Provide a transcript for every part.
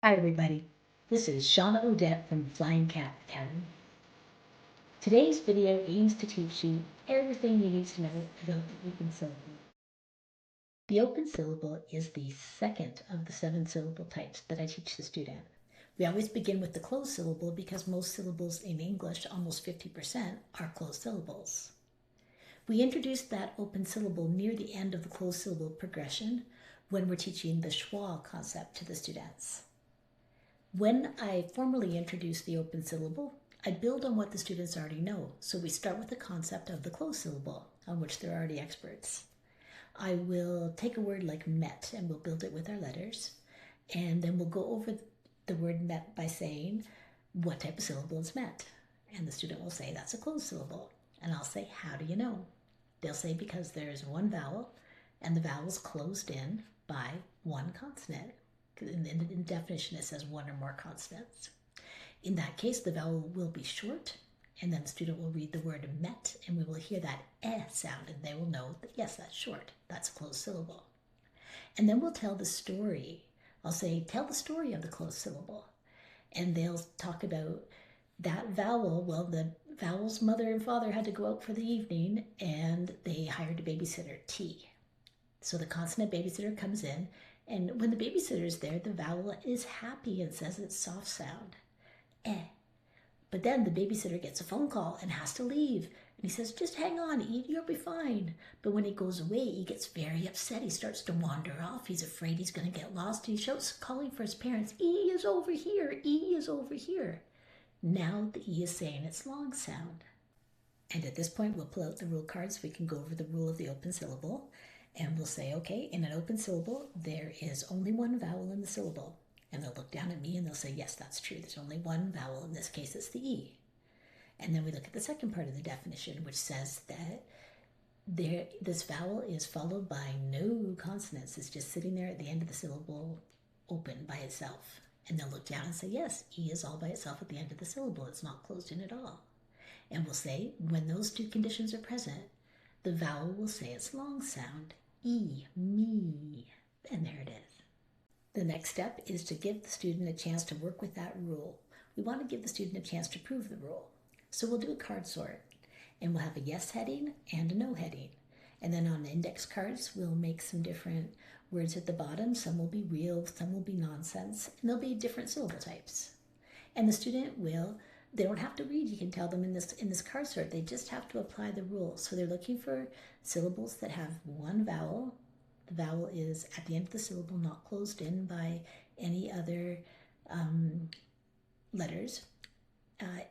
Hi everybody, this is Shauna Odette from Flying Cat Academy. Today's video aims to teach you everything you need to know about the open syllable. The open syllable is the second of the 7 syllable types that I teach the student. We always begin with the closed syllable because most syllables in English, almost 50%, are closed syllables. We introduced that open syllable near the end of the closed syllable progression when we're teaching the Schwa concept to the students. When I formally introduce the open syllable, I build on what the students already know. So we start with the concept of the closed syllable, on which they're already experts. I will take a word like met and we'll build it with our letters. And then we'll go over the word met by saying what type of syllable is met. And the student will say that's a closed syllable. And I'll say, how do you know? They'll say because there's one vowel and the vowel is closed in by one consonant. In the definition it says one or more consonants. In that case, the vowel will be short, and then the student will read the word met, and we will hear that eh sound, and they will know that yes, that's short. That's a closed syllable. And then we'll tell the story. I'll say, tell the story of the closed syllable. And they'll talk about that vowel. Well, the vowel's mother and father had to go out for the evening, and they hired a babysitter, T. So the consonant babysitter comes in, and when the babysitter is there, the vowel is happy and says its soft sound, eh. But then the babysitter gets a phone call and has to leave. And he says, just hang on, E, you'll be fine. But when he goes away, he gets very upset. He starts to wander off. He's afraid he's going to get lost. He shouts, calling for his parents, E is over here, E is over here. Now the E is saying its long sound. And at this point, we'll pull out the rule card so we can go over the rule of the open syllable. And we'll say, okay, in an open syllable, there is only one vowel in the syllable. And they'll look down at me and they'll say, yes, that's true. There's only one vowel. In this case, it's the E. And then we look at the second part of the definition, which says that this vowel is followed by no consonants. It's just sitting there at the end of the syllable open by itself. And they'll look down and say, yes, E is all by itself at the end of the syllable. It's not closed in at all. And we'll say, when those two conditions are present, the vowel will say its long sound, E, me, and there it is. The next step is to give the student a chance to work with that rule. We want to give the student a chance to prove the rule. So we'll do a card sort, and we'll have a yes heading and a no heading. And then on the index cards, we'll make some different words at the bottom. Some will be real, some will be nonsense, and there'll be different syllable types. And the student will, they don't have to read, you can tell them in this card sort, they just have to apply the rule. So they're looking for syllables that have one vowel. The vowel is at the end of the syllable, not closed in by any other letters.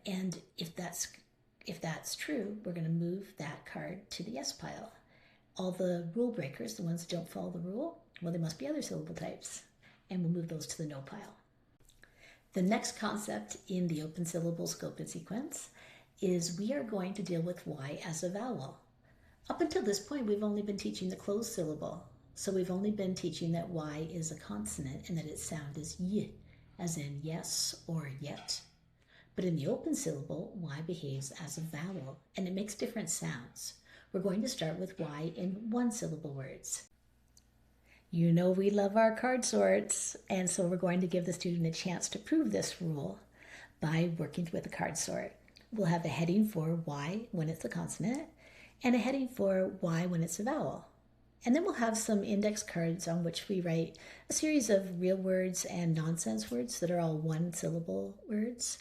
And if that's true, we're going to move that card to the yes pile. All the rule breakers, the ones that don't follow the rule, well, there must be other syllable types, and we'll move those to the no pile. The next concept in the open syllable scope and sequence is we are going to deal with Y as a vowel. Up until this point, we've only been teaching the closed syllable. So we've only been teaching that Y is a consonant and that its sound is Y, as in yes or yet. But in the open syllable, Y behaves as a vowel and it makes different sounds. We're going to start with Y in one syllable words. You know we love our card sorts, and so we're going to give the student a chance to prove this rule by working with a card sort. We'll have a heading for Y when it's a consonant and a heading for Y when it's a vowel. And then we'll have some index cards on which we write a series of real words and nonsense words that are all one syllable words.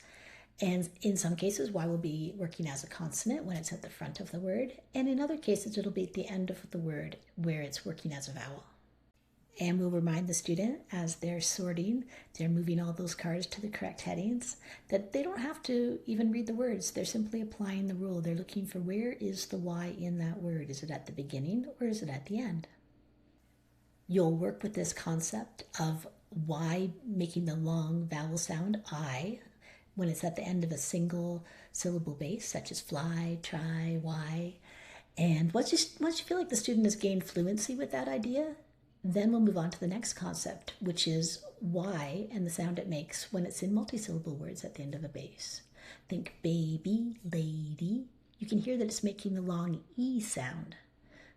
And in some cases, Y will be working as a consonant when it's at the front of the word. And in other cases, it'll be at the end of the word where it's working as a vowel. And we'll remind the student as they're sorting, they're moving all those cards to the correct headings, that they don't have to even read the words. They're simply applying the rule. They're looking for where is the Y in that word. Is it at the beginning or is it at the end? You'll work with this concept of Y making the long vowel sound, I, when it's at the end of a single syllable base, such as fly, try, Y. And once you feel like the student has gained fluency with that idea, then we'll move on to the next concept, which is Y and the sound it makes when it's in multisyllable words at the end of a base. Think baby, lady. You can hear that it's making the long E sound.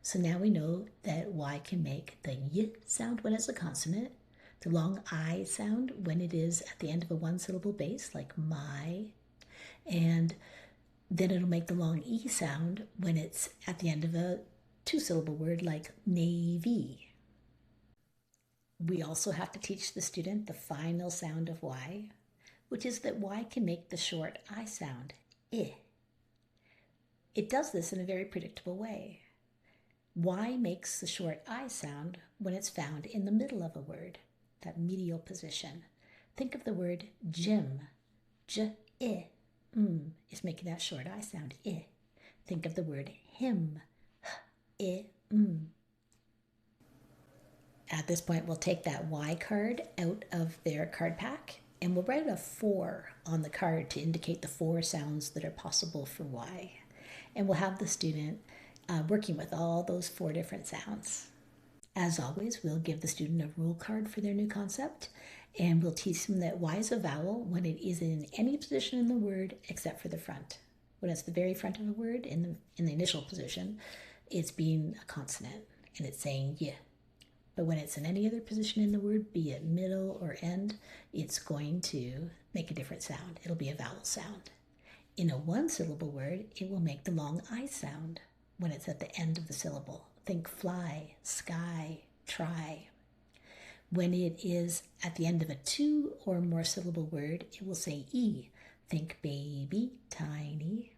So now we know that Y can make the Y sound when it's a consonant, the long I sound when it is at the end of a one-syllable base, like my, and then it'll make the long E sound when it's at the end of a two-syllable word, like navy. We also have to teach the student the final sound of Y, which is that Y can make the short I sound, I. It does this in a very predictable way. Y makes the short I sound when it's found in the middle of a word, that medial position. Think of the word gym. J, I, is making that short I sound, I. Think of the word him. H, I, At this point, we'll take that Y card out of their card pack and we'll write a 4 on the card to indicate the 4 sounds that are possible for Y. And we'll have the student working with all those 4 different sounds. As always, we'll give the student a rule card for their new concept, and we'll teach them that Y is a vowel when it is in any position in the word except for the front. When it's the very front of a word, in the initial position, it's being a consonant, and it's saying y. But when it's in any other position in the word, be it middle or end, it's going to make a different sound. It'll be a vowel sound. In a one-syllable word, it will make the long I sound when it's at the end of the syllable. Think fly, sky, try. When it is at the end of a 2 or more syllable word, it will say E. Think baby, tiny.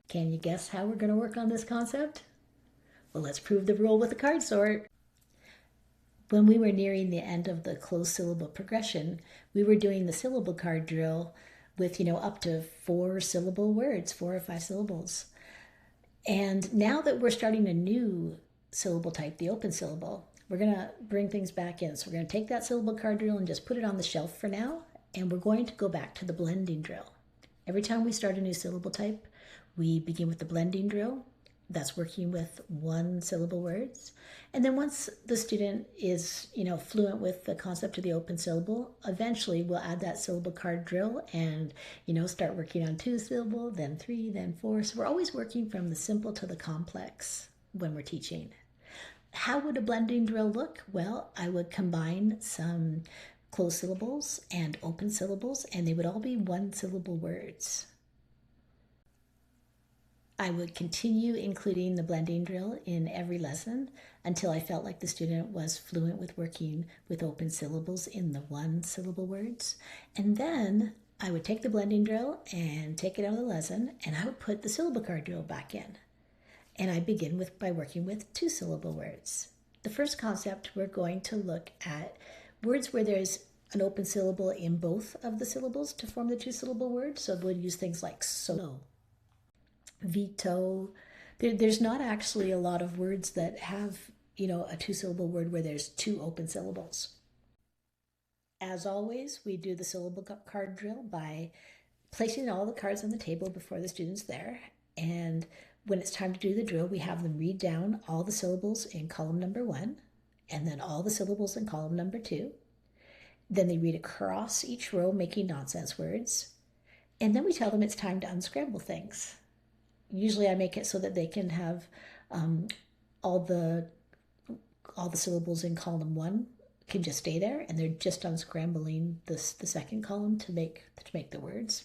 Can you guess how we're going to work on this concept? Well, let's prove the rule with a card sort. When we were nearing the end of the closed syllable progression, we were doing the syllable card drill with, up to 4 syllable words, 4 or 5 syllables. And now that we're starting a new syllable type, the open syllable, we're going to bring things back in. So we're going to take that syllable card drill and just put it on the shelf for now. And we're going to go back to the blending drill. Every time we start a new syllable type, we begin with the blending drill. That's working with one syllable words. And then once the student is, fluent with the concept of the open syllable, eventually we'll add that syllable card drill and, start working on 2 syllable, then 3, then 4. So we're always working from the simple to the complex when we're teaching. How would a blending drill look? Well, I would combine some closed syllables and open syllables, and they would all be one syllable words. I would continue including the blending drill in every lesson until I felt like the student was fluent with working with open syllables in the one syllable words. And then I would take the blending drill and take it out of the lesson, and I would put the syllable card drill back in. And I begin by working with 2 syllable words. The first concept, we're going to look at words where there's an open syllable in both of the syllables to form the 2 syllable word. So we'll use things like solo, veto. There's not actually a lot of words that have, a 2 syllable word where there's 2 open syllables. As always, we do the syllable card drill by placing all the cards on the table before the student's there. And when it's time to do the drill, we have them read down all the syllables in column number 1, and then all the syllables in column number 2. Then they read across each row, making nonsense words. And then we tell them it's time to unscramble things. Usually I make it so that they can have all the syllables in column 1 can just stay there, and they're just unscrambling the second column to make the words.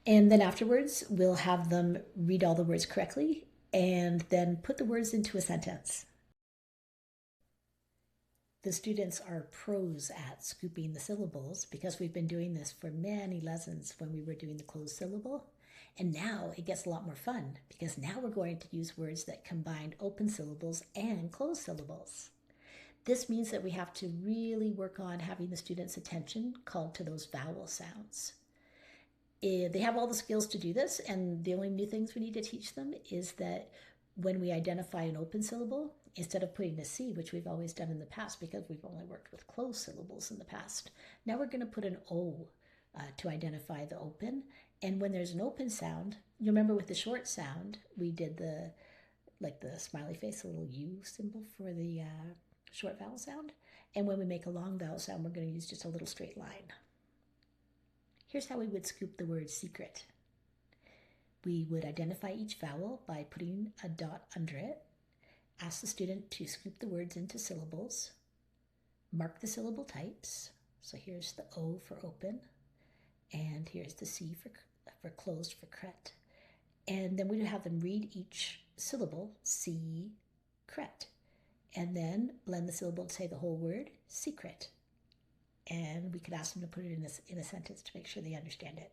And then afterwards, we'll have them read all the words correctly and then put the words into a sentence. The students are pros at scooping the syllables because we've been doing this for many lessons when we were doing the closed syllable. And now it gets a lot more fun because now we're going to use words that combine open syllables and closed syllables. This means that we have to really work on having the students' attention called to those vowel sounds. They have all the skills to do this, and the only new things we need to teach them is that when we identify an open syllable, instead of putting a C, which we've always done in the past because we've only worked with closed syllables in the past, now we're going to put an O to identify the open. And when there's an open sound, you remember with the short sound, we did the smiley face, a little U symbol for the short vowel sound. And when we make a long vowel sound, we're going to use just a little straight line. Here's how we would scoop the word secret. We would identify each vowel by putting a dot under it, ask the student to scoop the words into syllables, Mark the syllable types. So here's the O for open, and here's the C for closed for cret. And then we have them read each syllable, C, cret. And then blend the syllable to say the whole word, secret. And we could ask them to put it in a sentence to make sure they understand it.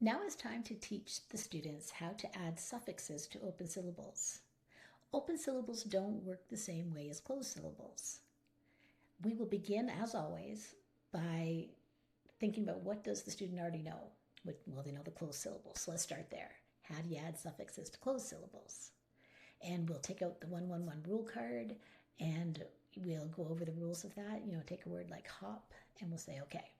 Now it's time to teach the students how to add suffixes to open syllables. Open syllables don't work the same way as closed syllables. We will begin, as always, by thinking about what does the student already know. Well, they know the closed syllables, so let's start there. How do you add suffixes to closed syllables? And we'll take out the 111 rule card and we'll go over the rules of that. Take a word like hop and we'll say, okay,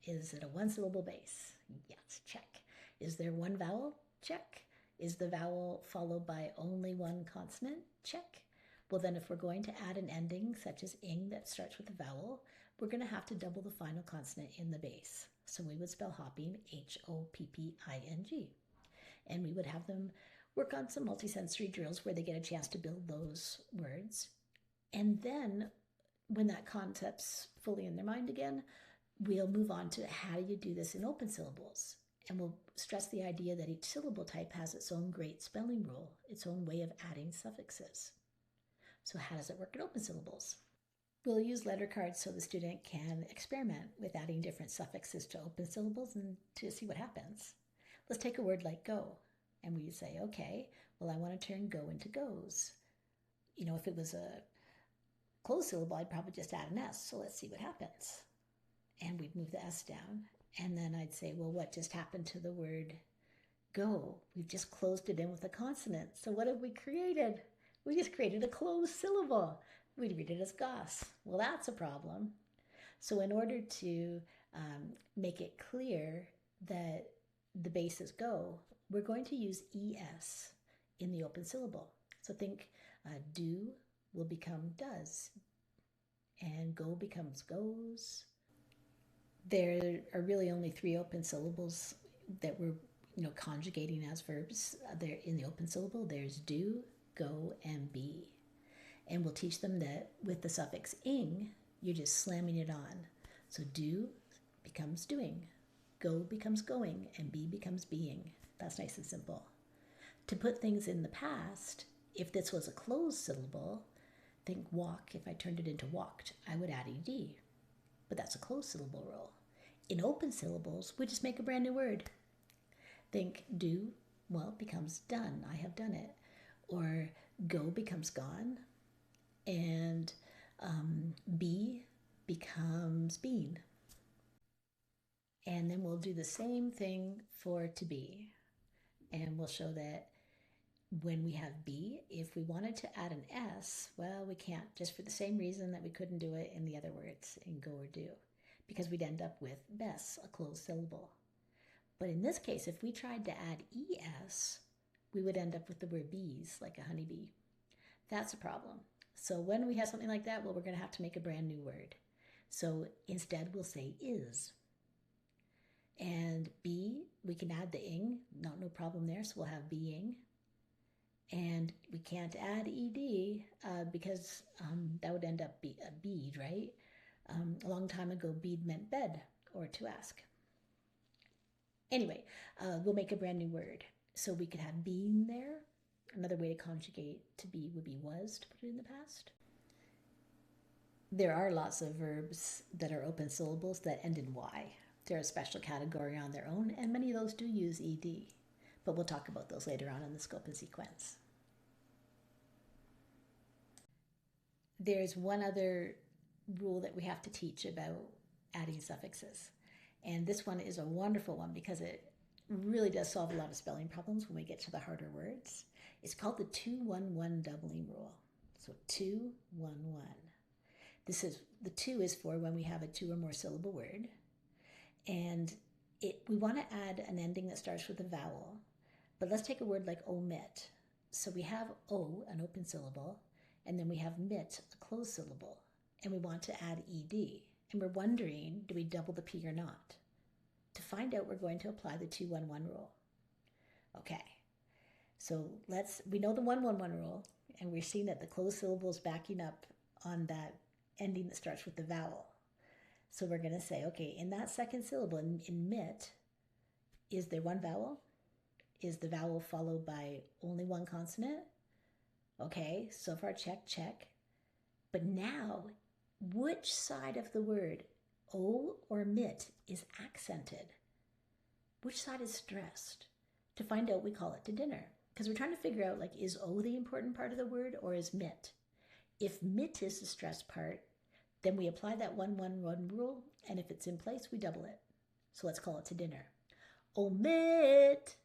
is it a one syllable base? Yes, check. Is there one vowel? Check. Is the vowel followed by only one consonant? Check. Well, then if we're going to add an ending such as ing that starts with a vowel, we're going to have to double the final consonant in the base. So we would spell hopping Hopping. And we would have them work on some multisensory drills where they get a chance to build those words. And then when that concept's fully in their mind again, we'll move on to how do you do this in open syllables. And we'll stress the idea that each syllable type has its own great spelling rule, its own way of adding suffixes. So how does it work in open syllables? We'll use letter cards so the student can experiment with adding different suffixes to open syllables and to see what happens. Let's take a word like go. And we say, okay, well, I want to turn go into goes. If it was a closed syllable, I'd probably just add an S. So let's see what happens. And we'd move the S down. And then I'd say, well, what just happened to the word go? We've just closed it in with a consonant. So what have we created? We just created a closed syllable. We'd read it as goss. Well, that's a problem. So in order to make it clear that the base is go, we're going to use ES in the open syllable. So think do will become does, and go becomes goes. There are really only 3 open syllables that we're conjugating as verbs. They're in the open syllable. There's do, go, and be. And we'll teach them that with the suffix ing, you're just slamming it on. So do becomes doing, go becomes going, and be becomes being. That's nice and simple. To put things in the past, if this was a closed syllable, think walk. If I turned it into walked, I would add ed. But that's a closed syllable rule. In open syllables, we just make a brand new word. Think do, well, becomes done. I have done it. Or go becomes gone. And be becomes been. And then we'll do the same thing for to be. And we'll show that when we have be, if we wanted to add an S, well, we can't, just for the same reason that we couldn't do it in the other words in go or do, because we'd end up with bes, a closed syllable. But in this case, if we tried to add ES, we would end up with the word bees, like a honeybee. That's a problem. So when we have something like that, well, we're going to have to make a brand new word. So instead, we'll say is. And be, we can add the ing, no problem there, so we'll have being. And we can't add ed because that would end up a bead, right? A long time ago, bead meant bed or to ask. Anyway, we'll make a brand new word. So we could have been there. Another way to conjugate to be would be was, to put it in the past. There are lots of verbs that are open syllables that end in y. They're a special category on their own, and many of those do use ed. But we'll talk about those later on in the scope and sequence. There's one other rule that we have to teach about adding suffixes. And this one is a wonderful one because it really does solve a lot of spelling problems when we get to the harder words. It's called the 2-1-1 doubling rule. So 2-1-1. The 2 is for when we have a 2 or more syllable word. And we want to add an ending that starts with a vowel. But let's take a word like omit. So we have O, an open syllable, and then we have mit, a closed syllable. And we want to add ed. And we're wondering, do we double the P or not? To find out, we're going to apply the 2-1-1 rule. Okay, so we know the 1-1-1 rule, and we're seeing that the closed syllable is backing up on that ending that starts with the vowel. So we're going to say, okay, in that second syllable, in mit, is there one vowel? Is the vowel followed by only one consonant? Okay, so far check, check. But now, which side of the word, o or mit, is accented? Which side is stressed? To find out, we call it to dinner. Because we're trying to figure out, like, is o the important part of the word or is mit? If mit is the stressed part, then we apply that 1-1-1 rule, and if it's in place, we double it. So let's call it to dinner. Omit.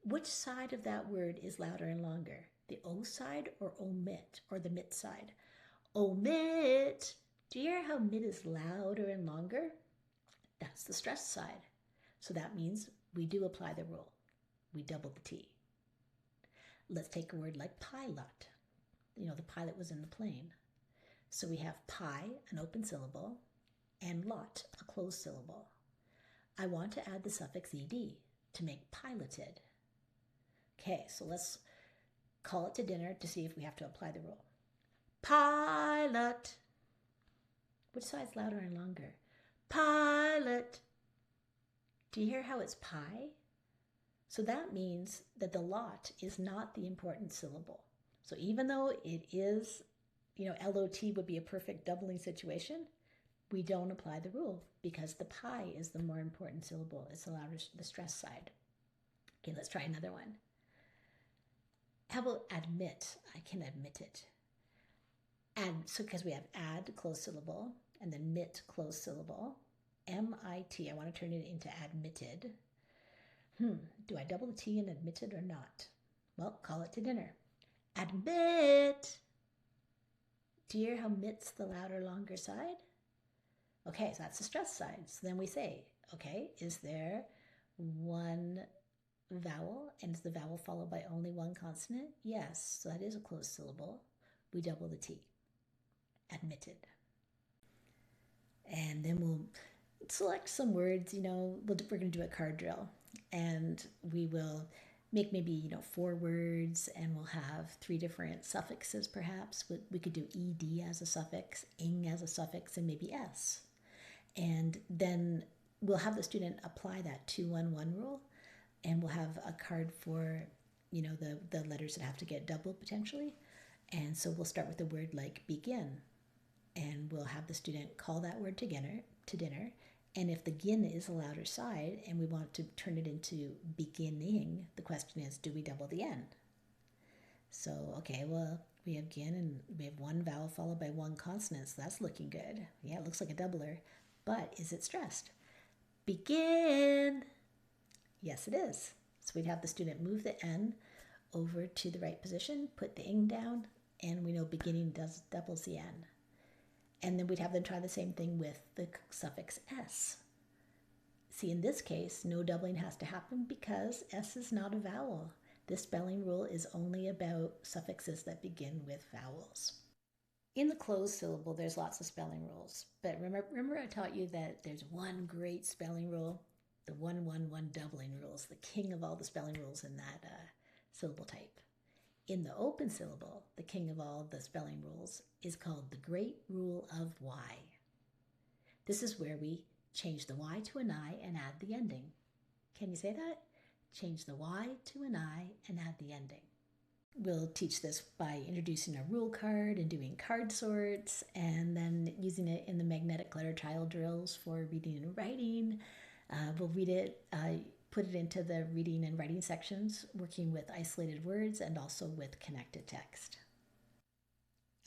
Which side of that word is louder and longer? The O side or omit, or the mit side? Omit. Do you hear how mit is louder and longer? That's the stressed side. So that means we do apply the rule. We double the T. Let's take a word like pilot. You know, the pilot was in the plane. So we have pi, an open syllable, and lot, a closed syllable. I want to add the suffix ed to make piloted. Okay, so let's call it to dinner to see if we have to apply the rule. Pilot. Which side's louder and longer? Pilot. Do you hear how it's pi? So that means that the lot is not the important syllable. So even though it is, LOT would be a perfect doubling situation, we don't apply the rule because the pi is the more important syllable. It's the louder, the stress side. Okay, let's try another one. How about admit? I can admit it. So because we have add, closed syllable, and then mit, closed syllable. MIT, I want to turn it into admitted. Do I double the T in admitted or not? Well, call it to dinner. Admit. Do you hear how mit's the louder, longer side? Okay, so that's the stress side. So then we say, okay, is there one vowel, and is the vowel followed by only one consonant? Yes, so that is a closed syllable. We double the T. Admitted. And then we'll select some words, we're going to do a card drill, and we will make maybe, 4 words, and we'll have 3 different suffixes perhaps. We could do ed as a suffix, ing as a suffix, and maybe s. And then we'll have the student apply that 2-1-1 rule, and we'll have a card for, the letters that have to get doubled potentially. And so we'll start with a word like begin, and we'll have the student call that word to dinner. And if the gin is a louder side and we want to turn it into beginning, the question is, do we double the N? So, okay, well, we have gin and we have one vowel followed by one consonant, so that's looking good. Yeah, it looks like a doubler, but is it stressed? Begin. Yes, it is. So we'd have the student move the N over to the right position, put the ing down, and we know beginning doubles the N. And then we'd have them try the same thing with the suffix s. See, in this case, no doubling has to happen because s is not a vowel. This spelling rule is only about suffixes that begin with vowels. In the closed syllable, there's lots of spelling rules. But remember I taught you that there's one great spelling rule, the 1-1-1 doubling rules, the king of all the spelling rules in that syllable type. In the open syllable, the king of all the spelling rules is called the Great Rule of Y. This is where we change the Y to an I and add the ending. Can you say that? Change the Y to an I and add the ending. We'll teach this by introducing a rule card and doing card sorts, and then using it in the magnetic letter tile drills for reading and writing. We'll read it, put it into the reading and writing sections, working with isolated words and also with connected text.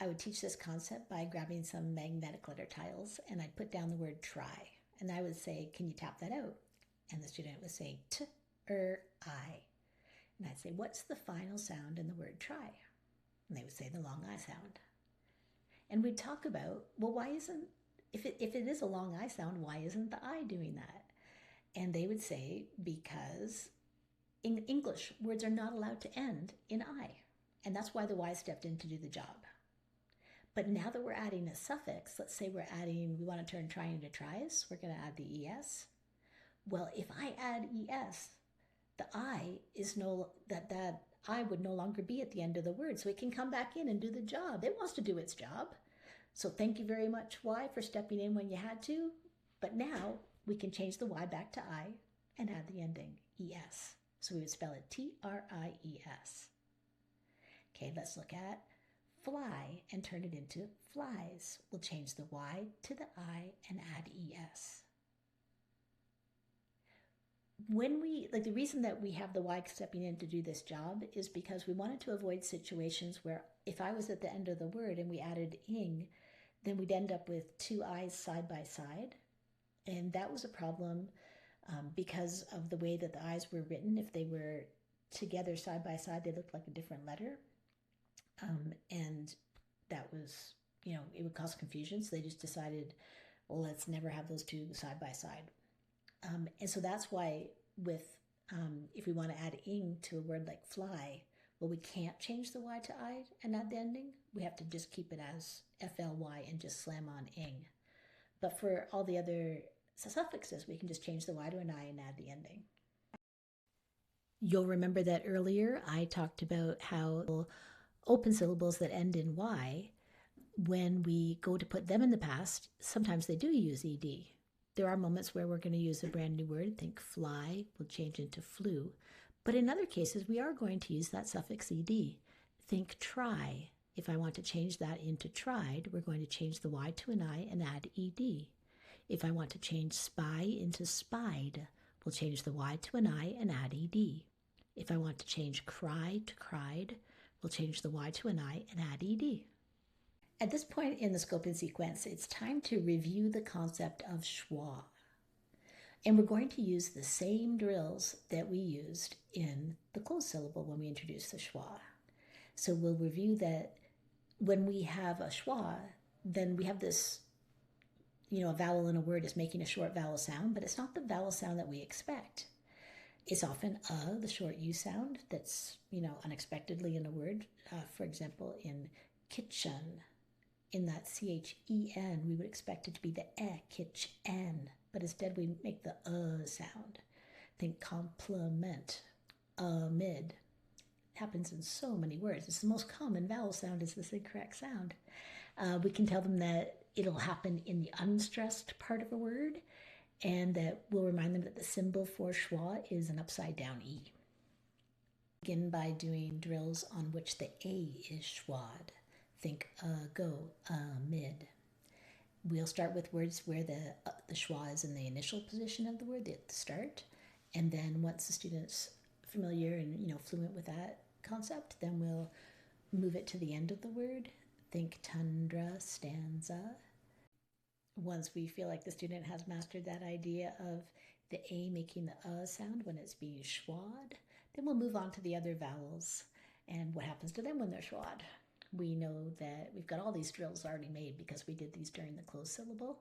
I would teach this concept by grabbing some magnetic letter tiles, and I'd put down the word try. And I would say, can you tap that out? And the student would say, I. And I'd say, what's the final sound in the word try? And they would say the long I sound. And we'd talk about, well, why isn't, if it is a long I sound, why isn't the I doing that? And they would say, because in English, words are not allowed to end in I. And that's why the Y stepped in to do the job. But now that we're adding a suffix, let's say we want to turn try into tries, we're going to add the ES. Well, if I add ES, the I is that I would no longer be at the end of the word, so it can come back in and do the job. It wants to do its job. So thank you very much, Y, for stepping in when you had to. But now we can change the Y back to I and add the ending, ES. So we would spell it TRIES. Okay, let's look at fly and turn it into flies. We'll change the Y to the I and add ES. When the reason that we have the Y stepping in to do this job is because we wanted to avoid situations where if I was at the end of the word and we added ing, then we'd end up with two I's side by side. And that was a problem because of the way that the I's were written. If they were together side by side, they looked like a different letter. And that was, it would cause confusion. So they just decided, well, let's never have those two side by side. And so that's why if we want to add ing to a word like fly, well, we can't change the Y to I and add the ending. We have to just keep it as FLY and just slam on ing. But for all the other suffixes, we can just change the Y to an I and add the ending. You'll remember that earlier I talked about how open syllables that end in Y, when we go to put them in the past, sometimes they do use ED. There are moments where we're going to use a brand new word. Think fly will change into flew. But in other cases, we are going to use that suffix ed. Think try. If I want to change that into tried, we're going to change the Y to an I and add ed. If I want to change spy into spied, we'll change the Y to an I and add ed. If I want to change cry to cried, we'll change the Y to an I and add ed. At this point in the scoping sequence, it's time to review the concept of schwa. And we're going to use the same drills that we used in the closed syllable when we introduced the schwa. So we'll review that when we have a schwa, then we have this, a vowel in a word is making a short vowel sound, but it's not the vowel sound that we expect. It's often the short U sound that's, unexpectedly in a word. For example, in kitchen, in that CHEN, we would expect it to be the kitchen, but instead we make the sound. Think complement, amid. It happens in so many words. It's the most common vowel sound is this incorrect sound. We can tell them that it'll happen in the unstressed part of a word, and that we'll remind them that the symbol for schwa is an upside down E. Begin by doing drills on which the A is schwad. Think go, mid. We'll start with words where the schwa is in the initial position of the word at the start, and then once the student's familiar and fluent with that concept, then we'll move it to the end of the word. Think tundra, stanza. Once we feel like the student has mastered that idea of the A making the sound when it's being schwad, then we'll move on to the other vowels and what happens to them when they're schwad. We know that we've got all these drills already made because we did these during the closed syllable.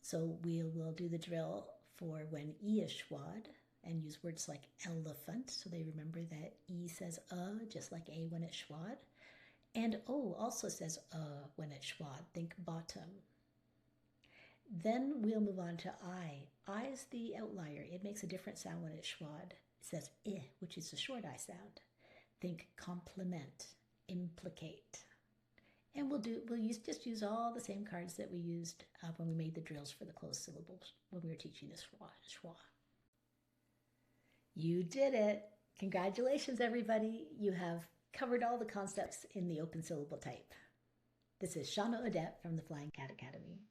So we will do the drill for when E is schwad and use words like elephant, so they remember that E says just like A when it's schwad. And O also says when it's schwad. Think bottom. Then we'll move on to I. I is the outlier. It makes a different sound when it's schwad. It says which is a short I sound. Think complement, implicate. And we'll just use all the same cards that we used when we made the drills for the closed syllables when we were teaching the schwa. You did it! Congratulations, everybody! You have covered all the concepts in the open syllable type. This is Shauna Odette from the Flying Cat Academy.